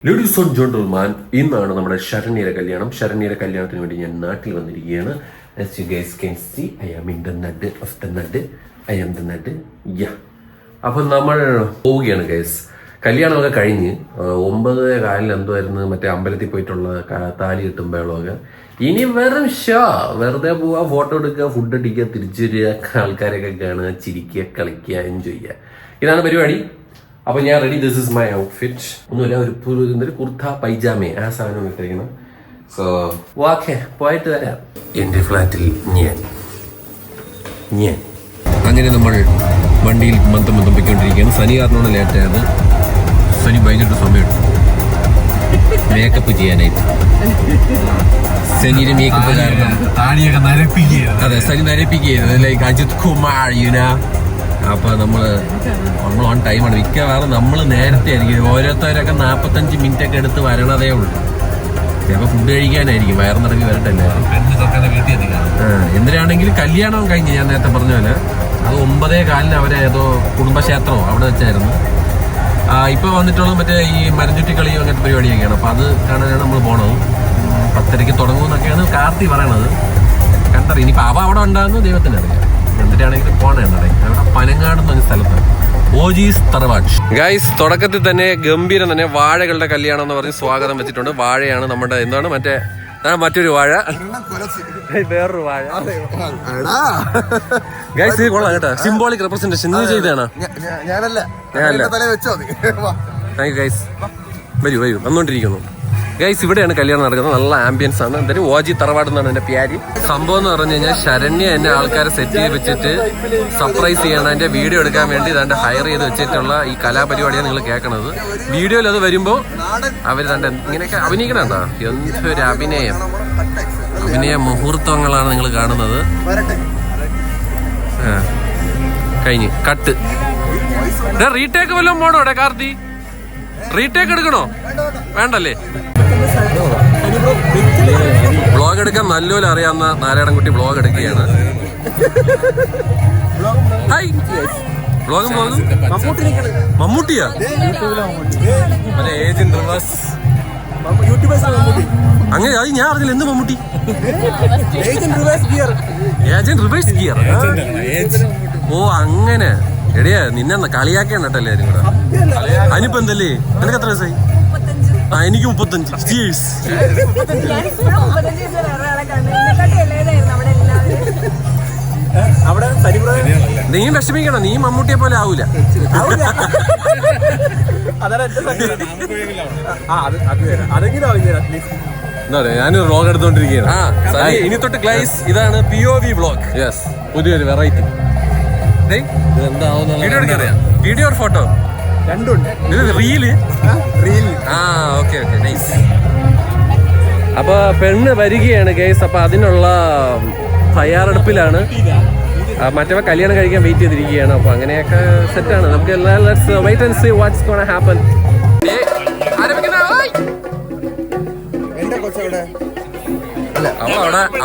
Ladies and gentleman, ഇന്നാണ് നമ്മുടെ ശരണ്യയുടെ കല്യാണം. ശരണ്യയുടെ കല്യാണത്തിന് വേണ്ടി ഞാൻ നാട്ടിൽ വന്നിരിക്കുകയാണ്. As you guys can see, I am in the nut of the nut. I am the nut. Yeah. അപ്പം നമ്മൾ പോവുകയാണ് ഗൈസ്. കല്യാണമൊക്കെ കഴിഞ്ഞ് 9:15 എന്തായിരുന്നു മറ്റേ അമ്പലത്തിൽ പോയിട്ടുള്ള താലി കിട്ടുമ്പോഴൊക്കെ ഇനി വെറും ഷോ, വെറുതെ പോവുക, ഫോട്ടോ എടുക്കുക, ഫുഡ് അടിക്കുക, തിരിച്ചു വരിക, ആൾക്കാരൊക്കെ കാണുക, ചിരിക്കുക, കളിക്കുക, എൻജോയ് ചെയ്യുക. ഇതാണ് പരിപാടി. അപ്പൊ ഞാൻ ready. This is my outfit. ഒന്നുമില്ല, ഒരു കുർത്ത പൈജാമ ആ സാധനം ഇട്ടിരിക്കണം. സോ ഓക്കെ, പോയിട്ട് വരാം. എന്റെ ഫ്ലാറ്റിൽ ഞാൻ അങ്ങനെ നമ്മൾ വണ്ടിയിൽ മന്ദം പൊയ്ക്കൊണ്ടിരിക്കുകയാണ്. സനി കാരണമാണ് ലേറ്റായത്. സനി ഭയങ്കര സമയമെടുത്തു മേക്കപ്പ് ചെയ്യാനായിട്ട്. സനിയുടെ മേക്കപ്പ് കാരണം അതെ, സനി നരപ്പിക്കുകയായിരുന്നു. ലൈക്ക് അജിത് കുമാർ യുന. അപ്പൊ നമ്മൾ ഓൺ ടൈമാണ്. മിക്കവാറും നമ്മൾ നേരത്തെ ആയിരിക്കും. ഓരോരുത്തരൊക്കെ 45 മിനിറ്റ് ഒക്കെ എടുത്ത് വരണതേ ഉള്ളൂ. ചിലപ്പോൾ ഫുഡ് കഴിക്കാനായിരിക്കും, വയറിനിറങ്ങി വരട്ടല്ലേ. എന്തിനാണെങ്കിലും കല്യാണം കഴിഞ്ഞ് ഞാൻ നേരത്തെ പറഞ്ഞ പോലെ അത് 9:15 അവരെ ഏതോ കുടുംബക്ഷേത്രമോ അവിടെ വെച്ചായിരുന്നു. ഇപ്പൊ വന്നിട്ടുള്ളത് മറ്റേ ഈ മരഞ്ചുറ്റി കളിയോ അങ്ങനത്തെ പരിപാടിയൊക്കെയാണ്. അപ്പൊ അത് കാണാനാണ് നമ്മൾ പോണത്. 10:30 തുടങ്ങുമെന്നൊക്കെയാണ് കാർത്തി പറയണത്. കണ്ടറിയാം. ഇനിയിപ്പോ അവ അവിടെ ഉണ്ടാകുന്നു ദൈവത്തിനറിയാം. എന്തിനാണെങ്കിലും പോണേണ്ടേ. അവിടെ പനങ്ങാട് എന്ന് പറഞ്ഞ സ്ഥലത്താണ് ഓജീസ് തറവാട്. ഗൈസ്, തുടക്കത്തിൽ തന്നെ ഗംഭീരം തന്നെ വാഴകളുടെ കല്യാണം എന്ന് പറഞ്ഞ് സ്വാഗതം വെച്ചിട്ടുണ്ട്. വാഴയാണ് നമ്മുടെ എന്താണ് മറ്റൊരു വാഴ, വേറൊരു വാഴ. ഗൈസ്, ഇത് കൊള്ളാം കേട്ടോ. സിംബോളിക് റെപ്രസെന്റേഷൻ നീ ചെയ്തതാണ്. Thank you guys. വരൂ വന്നോണ്ടിരിക്കുന്നു. ഗൈസ്, ഇവിടെയാണ് കല്യാണം നടക്കുന്നത്. നല്ല ആംബിയൻസ് ആണ്. എന്തായാലും ഓജി തറവാട് എന്നാണ് എന്റെ പേര്. സംഭവം എന്ന് പറഞ്ഞു കഴിഞ്ഞാൽ ശരണ്യ എന്നെ ആൾക്കാരെ സെറ്റ് ചെയ്ത് വെച്ചിട്ട് സർപ്രൈസ് ചെയ്യണം. എന്റെ വീഡിയോ എടുക്കാൻ വേണ്ടി ഇതാണ്ട് ഹയർ ചെയ്ത് വെച്ചിട്ടുള്ള ഈ കലാപരിപാടിയാണ് നിങ്ങൾ കേൾക്കണത്. വീഡിയോയിൽ അത് വരുമ്പോ അവർ തന്റെ ഇങ്ങനെയൊക്കെ അഭിനയിക്കണോ. എന്തൊരു അഭിനയ മുഹൂർത്തങ്ങളാണ് നിങ്ങൾ കാണുന്നത്. കഴിഞ്ഞ് കട്ട്. റീടേക്ക് വല്ലതും പോണോ കാർത്തി? റീടേക്ക് എടുക്കണോ? വേണ്ടല്ലേ. വ്ളോഗ് എടുക്കാൻ നല്ലപോലെ അറിയാവുന്ന നാരായണൻകുട്ടി വ്ളോഗ് എടുക്കുകയാണ്. ഹായ്, വ്ളോഗും മമ്മൂട്ടിയാ? അങ്ങനെ അത് ഞാൻ അറിഞ്ഞില്ല. എന്ത് മമ്മൂട്ടി? Agent reverse gear. ഓ അങ്ങനെ. എടിയാ, നിന്നെ കളിയാക്കിയാണ് കേട്ടോ എല്ലാവരും കൂടെ. അതിനിപ്പോ എന്തല്ലേ? നിനക്ക് എത്ര വയസ്സായി? എനിക്ക് 35. നീ വിഷമിക്കണം, നീ മമ്മൂട്ടിയെ പോലെ ആവൂല. ഞാനൊരു വ്ളോഗ് എടുത്തോണ്ടിരിക്കുകയാണ്. ഇനി തൊട്ട് ക്ലൈസ് ഇതാണ് POV വ്ളോഗ്. യെസ്, പുതിയൊരു variety. Video or photo? Reel. Okay nice. അപ്പൊ പെണ്ണ് വരികയാണ് ഗൈസ്. അപ്പൊ അതിനുള്ള തയ്യാറെടുപ്പിലാണ്. മറ്റവ കല്യാണം കഴിക്കാൻ വെയിറ്റ് ചെയ്തിരിക്കുകയാണ്. അപ്പൊ അങ്ങനെയൊക്കെ സെറ്റാണ്. നമുക്ക് let's wait and see what's gonna happen.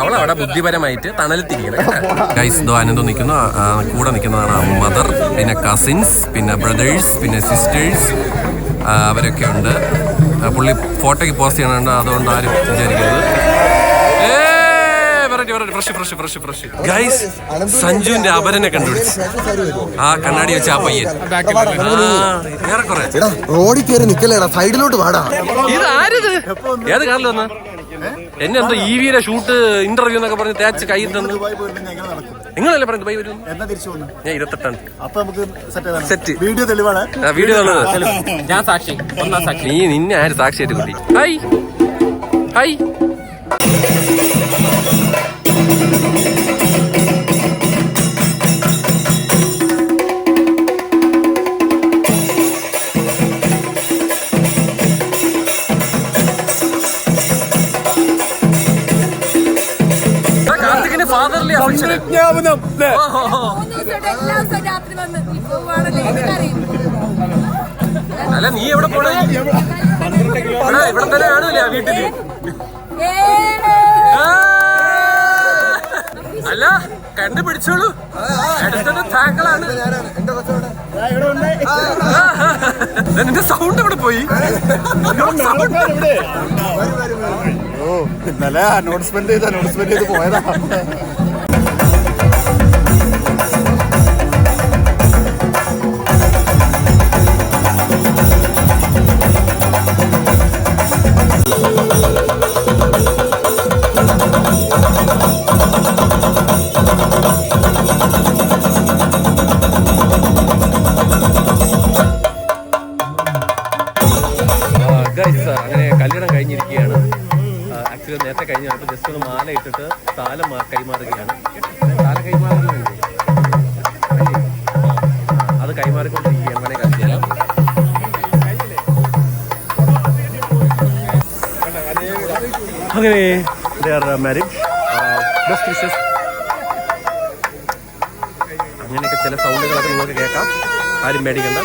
അവളവിടെ ബുദ്ധിപരമായിട്ട് തണലത്തിരിക്കണം. ഗൈസ്, ദോ അനന്തം നിൽക്കുന്നു. കൂടെ നിൽക്കുന്നതാണ് മദർ, പിന്നെ കസിൻസ്, പിന്നെ ബ്രദേഴ്സ്, പിന്നെ സിസ്റ്റേഴ്സ്. അവരൊക്കെ ഉണ്ട്. പുള്ളി ഫോട്ടോയ്ക്ക് പോസ്റ്റ് ചെയ്യണുണ്ട്. അതുകൊണ്ട് ആരും വിചാരിക്കുന്നത്. ഫ്രഷ് ഗൈസ്, സഞ്ജുവിന്റെ അപരനെ കണ്ടുപിടിച്ചു. ആ കണ്ണാടി വെച്ച ആ പയ്യൻ ഏറെക്കുറെ റോഡിൽ കയറി നിക്കല്ലേടാ, സൈഡിലോട്ട് വാടാ. ഇത് ആരിത്? ഏത് കാറിൽ വന്ന് എന്നെ എന്തോ EVയുടെ ഷൂട്ട് ഇന്റർവ്യൂ എന്നൊക്കെ പറഞ്ഞ് തേച്ച് കൈ തന്നു. നിങ്ങളല്ലേ പറഞ്ഞത് ബൈ വരും? ഞാൻ 28 സെറ്റ്. വീഡിയോ തെളിവാണ്. ഞാൻ സാക്ഷി. നീ നിന്നെ ആര് സാക്ഷിയായിട്ട് കൂട്ടി? ഹൈ അല്ല, നീ എവിടെ പോണേ? ഇവിടെ തന്നെ കാണൂല വീട്ടില്. അല്ല, കണ്ടുപിടിച്ചോളൂ. അടുത്തത് താങ്കളാണ്. നിന്റെ സൗണ്ട് ഇവിടെ പോയി. ഇന്നലെ അനൗൺസ്മെന്റ് ചെയ്ത് പോയതാ. അങ്ങനെ കല്യാണം കഴിഞ്ഞിരിക്കുകയാണ്. ആക്ച്വലി നേരത്തെ കഴിഞ്ഞ ജസ്റ്റ് ഒന്ന് മാല ഇട്ടിട്ട് താലം കൈമാറുകയാണ്. താലം കൈമാറുന്നില്ലേ, അത് കൈമാറിക്കൊണ്ടിരിക്കുകയാണ്. വേണേ കാണിച്ചുതരാം. അങ്ങനെ മാരേജ് ബെസ്റ്റ് വിഷസ്. അങ്ങനെയൊക്കെ ചില സൗണ്ടുകളൊക്കെ നിങ്ങൾക്ക് കേൾക്കാം. ആരും പേടിക്കണ്ട.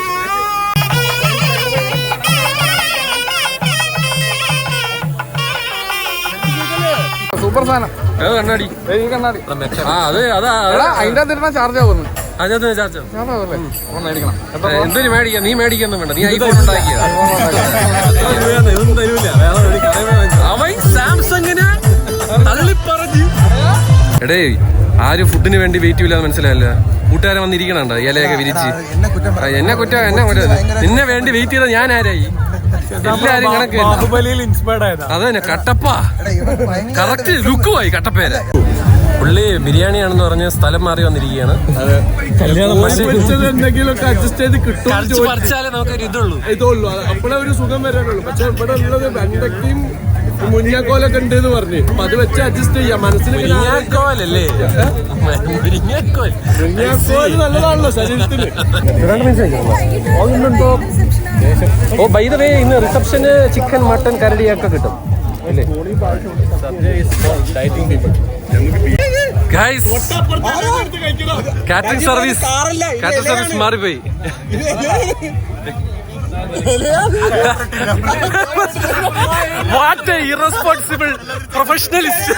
സൂപ്പർ സാധനം. കണ്ണാടി കണ്ണാടി അതിന്റെ ചാർജ് ആവുന്നു. എന്തിനു മേടിക്കാം? നീ മേടിക്കൊന്നും വേണ്ട. നീ ഐഫോൺ ഉണ്ടാക്കിയ അവൻ സാംസങ്ങിന് തള്ളിപ്പറഞ്ഞ്. എടേ, ആരും ഫുഡിന് വേണ്ടി വെയിറ്റ് ചെയ്യില്ലാന്ന് മനസ്സിലായല്ല. കൂട്ടുകാരെ വന്നിരിക്കണണ്ട ഇലയൊക്കെ വിരിച്ച്. എന്നെ കുറ്റം നിന്നെ വേണ്ടി വെയിറ്റ് ചെയ്ത ഞാൻ ആരായി? എല്ലാരും കണക്ക് അതന്നെ കട്ടപ്പ കറക്റ്റ് ലുക്കുമായി കട്ടപ്പേര്. പുള്ളി ബിരിയാണിയാണെന്ന് പറഞ്ഞ് സ്ഥലം മാറി വന്നിരിക്കുകയാണ്. എന്തെങ്കിലുമൊക്കെ അഡ്ജസ്റ്റ് ചെയ്ത് കിട്ടും. നമുക്കൊരു ഇതുള്ളൂ അപ്പോഴേ ഒരു സുഖം വരാനുള്ളൂ. പക്ഷെ ഇവിടെ ഉള്ളത് വെണ്ടയ്ക്കും മുരിങ്ങാക്കോലൊക്കെ ഉണ്ട് എന്ന് പറഞ്ഞു. അപ്പൊ അത് വെച്ച് അഡ്ജസ്റ്റ് ചെയ്യാം. മനസ്സിൽ മുരിങ്ങാക്കോലല്ലേ? മുരിങ്ങാക്കോൽ നല്ലതാണല്ലോ ശരീരത്തിന്. ഓ ബൈ ദ വേ, ഇന്ന് റിസപ്ഷന് ചിക്കൻ മട്ടൺ കരടിയൊക്കെ കിട്ടും അല്ലേ? കാറ്ററിംഗ് സർവീസ് മാറിപ്പോയി. What a irresponsible professionalist.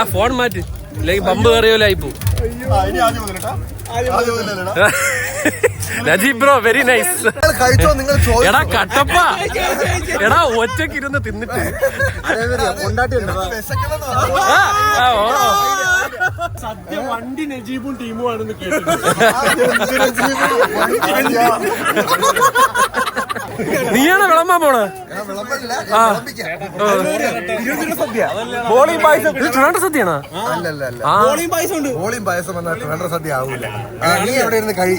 ആ ഫോൺ മാറ്റി, ഇല്ലെങ്കിൽ ബമ്പ് കയറിയോലായിപ്പോ. Najeeb bro very nice. എടാ കട്ടപ്പ, എടാ ഒറ്റക്ക് ഇരുന്ന് തിന്നിട്ട് സത്യം വണ്ടി നജീബും ടീമും ആണെന്ന് കേട്ടു. നീയാണ് വിളമ്പാൻ പോണ? ട്രിവാൻഡ്രം സദ്യയാണോ? സദ്യ ആവൂല. നീ എവിടെ ഇരുന്ന് കഴി.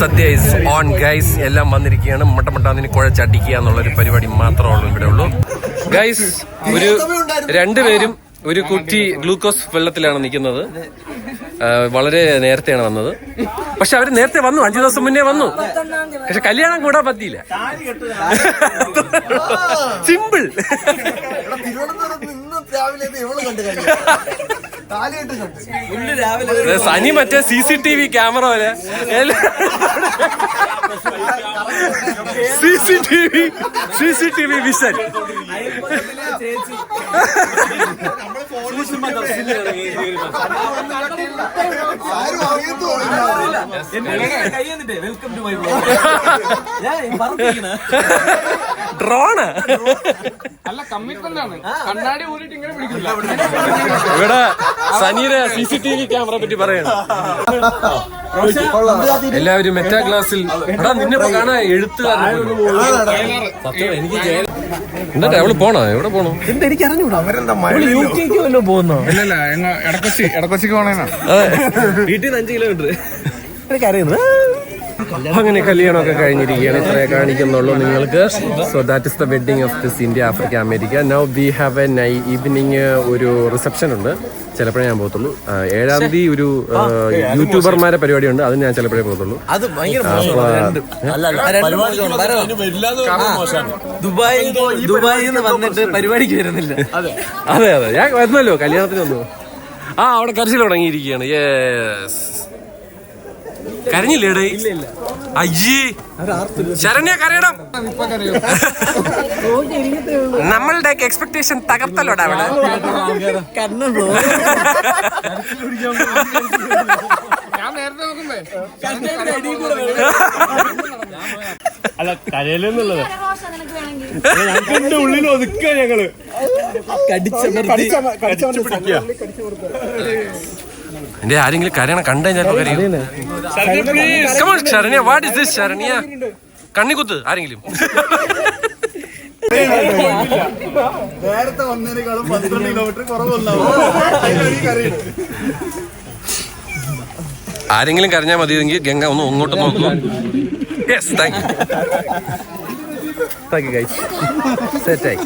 സദ്യ ഇസ് ഓൺ ഗൈസ്. എല്ലാം വന്നിരിക്കുകയാണ്. മട്ടമട്ടാന്നിന് കുഴച്ചടിക്കുക എന്നുള്ളൊരു പരിപാടി മാത്രമേ ഉള്ളൂ ഇവിടെ ഉള്ളൂ ഗൈസ്. ഒരു രണ്ടുപേരും ഒരു കുട്ടി ഗ്ലൂക്കോസ് വെള്ളത്തിലാണ് നിൽക്കുന്നത്. വളരെ നേരത്തെയാണ് വന്നത്. പക്ഷെ അവര് നേരത്തെ വന്നു, 5 ദിവസം മുന്നേ വന്നു. പക്ഷെ കല്യാണം കൂടാൻ പറ്റിയില്ല. സിമ്പിൾ. സനി മറ്റേ CCTV ക്യാമറ പോലെ CCTV വിഷൻ. ഡ്രോണ് അല്ല, കമ്മിറ്റ്മെന്റ് ആണ്. കണ്ണാടി ഊരിട്ട് ഇങ്ങനെ പിടിക്കില്ല. ഇവിടെ സനിയുടെ CCTV ക്യാമറ പറ്റി പറയണം. എല്ലാവരും മെറ്റാ ക്ലാസ്സിൽ നിന്നെ കാണാൻ എഴുത്തുകാരൻ. എന്നിട്ട് അവള് പോണോ? എവിടെ പോണോ? എനിക്ക് അറിഞ്ഞൂടാ. UK വല്ലോ പോകുന്നോ? ഇല്ലല്ല, ഇടക്കൊച്ചിക്ക് പോണേനാ. വീട്ടിൽ നിന്ന് 5 കിലോമീറ്റർ. എനിക്കറിയുന്നു. അങ്ങനെ കല്യാണമൊക്കെ കഴിഞ്ഞിരിക്കുകയാണ്. ഇത്രേ കാണിക്കുന്നുള്ളൂ നിങ്ങൾക്ക്. So that is the wedding of this India Africa America. Now we have A evening ഒരു റിസപ്ഷൻ ഉണ്ട്. ചിലപ്പോഴേ ഞാൻ പോകത്തുള്ളൂ. 7-ാം തീയതി ഒരു യൂട്യൂബർമാരെ പരിപാടി ഉണ്ട്. അതിന് ഞാൻ ചിലപ്പോഴേ പോകത്തുള്ളൂ. ദുബായിൽ വന്നിട്ട് പരിപാടിക്ക് വരുന്നില്ല. അതെ ഞാൻ വരുന്നല്ലോ കല്യാണത്തിന് വന്നു. അവിടെ കരച്ചിൽ തുടങ്ങിയിരിക്കുകയാണ്. യെസ് കരഞ്ഞില്ലേടേ? അയ്യേ, ശരണ്യ കരയണം. നമ്മളുടെ എക്സ്പെക്ടേഷൻ തകർത്തല്ലോടാ അവിടെ. അല്ല കരയിലെന്നുള്ളത് ഞങ്ങൾക്ക് ഉള്ളിൽ ഒതുക്കുക ഞങ്ങള് എന്റെ ആരെങ്കിലും കരയണം കണ്ടു കഴിഞ്ഞാൽ Saranya, what is this Saranya? കണ്ണിക്കുത്ത് ആരെങ്കിലും. നേരത്തെ വന്നതിനേക്കാളും 12 കിലോമീറ്റർ കുറവുണ്ടാവും. ആരെങ്കിലും കരഞ്ഞാൽ മതിയെങ്കിൽ ഗംഗ ഒന്ന് അങ്ങോട്ട് നോക്കൂ. Yes, thank you guys. സെറ്റായി.